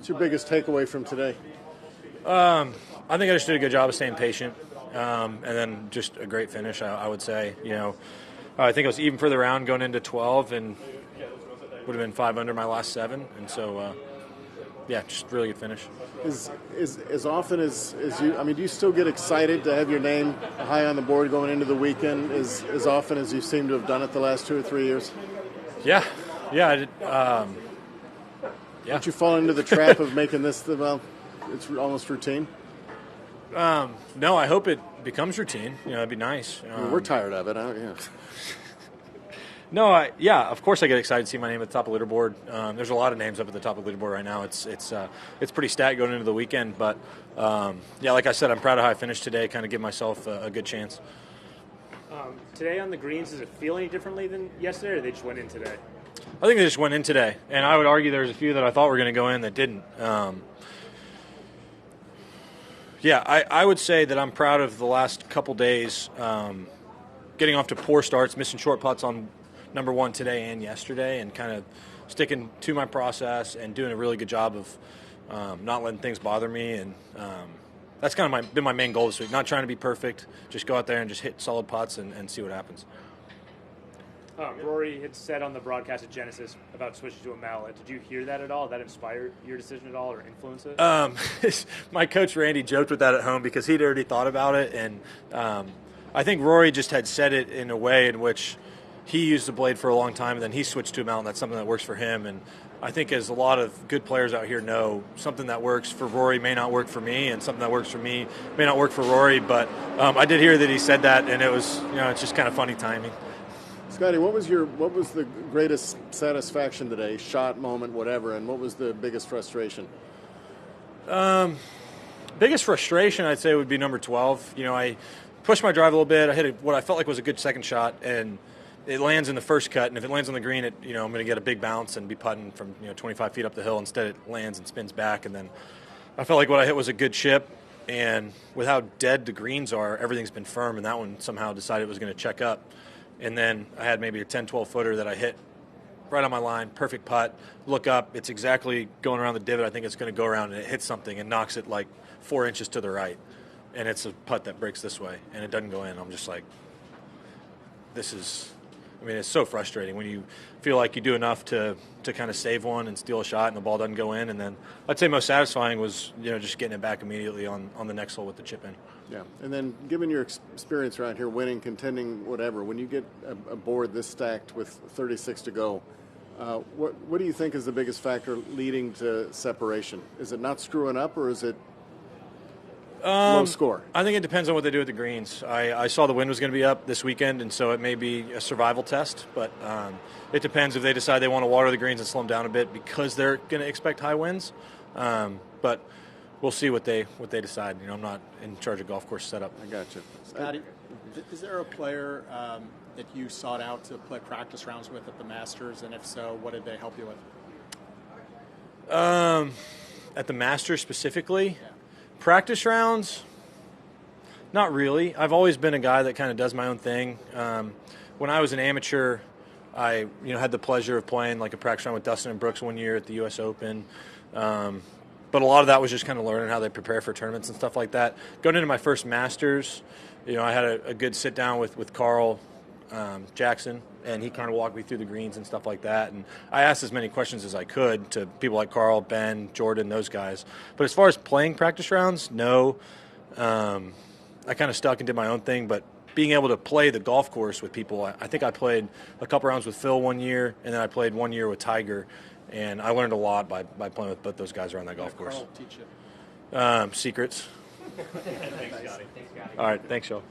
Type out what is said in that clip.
What's your biggest takeaway from today? I think I just did a good job of staying patient, and then just a great finish. I would say, I think I was even for the round going into 12, and would have been 5 under my last 7, and so just really good finish. As often as you, do you still get excited to have your name high on the board going into the weekend as often as you seem to have done it the last 2 or 3 years? Yeah, I did. Did you fall into the trap of making this it's almost routine? No, I hope it becomes routine. It'd be nice. We're tired of it. Yeah. No, of course I get excited to see my name at the top of the leaderboard. There's a lot of names up at the top of the leaderboard right now. It's pretty stacked going into the weekend, but like I said, I'm proud of how I finished today. Kind of give myself a good chance. Today on the greens, does it feel any differently than yesterday, or they just went in today? I think they just went in today, and I would argue there's a few that I thought were going to go in that didn't. I would say that I'm proud of the last couple days, getting off to poor starts, missing short putts on number 1 today and yesterday, and kind of sticking to my process and doing a really good job of not letting things bother me. And that's kind of been my main goal this week. Not trying to be perfect, just go out there and just hit solid putts and see what happens. Rory had said on the broadcast at Genesis about switching to a mallet. Did you hear that at all? Did that inspire your decision at all or influence it? My coach Randy joked with that at home because he'd already thought about it, and I think Rory just had said it in a way in which he used the blade for a long time, and then he switched to a mallet, and that's something that works for him. And I think, as a lot of good players out here know, something that works for Rory may not work for me, and something that works for me may not work for Rory. But I did hear that he said that, and it was, it's just kind of funny timing. Scottie, what was the greatest satisfaction today? Shot, moment, whatever, and what was the biggest frustration? Biggest frustration, I'd say, would be number 12. I pushed my drive a little bit. I hit what I felt like was a good second shot, and it lands in the first cut. And if it lands on the green, I'm going to get a big bounce and be putting from 25 feet up the hill. Instead, it lands and spins back, and then I felt like what I hit was a good chip. And with how dead the greens are, everything's been firm, and that one somehow decided it was going to check up. And then I had maybe a 10, 12-footer that I hit right on my line, perfect putt. Look up, it's exactly going around the divot. I think it's going to go around, and it hits something and knocks it like 4 inches to the right. And it's a putt that breaks this way, and it doesn't go in. I'm just like, it's so frustrating when you feel like you do enough to kind of save one and steal a shot, and the ball doesn't go in. And then I'd say most satisfying was just getting it back immediately on the next hole with the chip in. Yeah, and then given your experience around here, winning, contending, whatever, when you get a board this stacked with 36 to go, what do you think is the biggest factor leading to separation? Is it not screwing up, or is it low score? I think it depends on what they do with the greens. I saw the wind was going to be up this weekend, and so it may be a survival test, but it depends if they decide they want to water the greens and slow them down a bit because they're going to expect high winds. But we'll see what they decide. I'm not in charge of golf course setup. I got you. Scottie, is there a player that you sought out to play practice rounds with at the Masters, and if so, what did they help you with? At the Masters specifically? Yeah. Practice rounds? Not really. I've always been a guy that kind of does my own thing. When I was an amateur, I had the pleasure of playing like a practice round with Dustin and Brooks one year at the U.S. Open. But a lot of that was just kind of learning how they prepare for tournaments and stuff like that. Going into my first Masters, I had a good sit down with Carl Jackson, and he kind of walked me through the greens and stuff like that. And I asked as many questions as I could to people like Carl, Ben, Jordan, those guys. But as far as playing practice rounds, no. I kind of stuck and did my own thing, but being able to play the golf course with people, I think I played a couple rounds with Phil one year, and then I played 1 year with Tiger. And I learned a lot by playing with both those guys around that golf course. Carl teach you? Secrets. Thanks, Scottie. All right, thanks, y'all.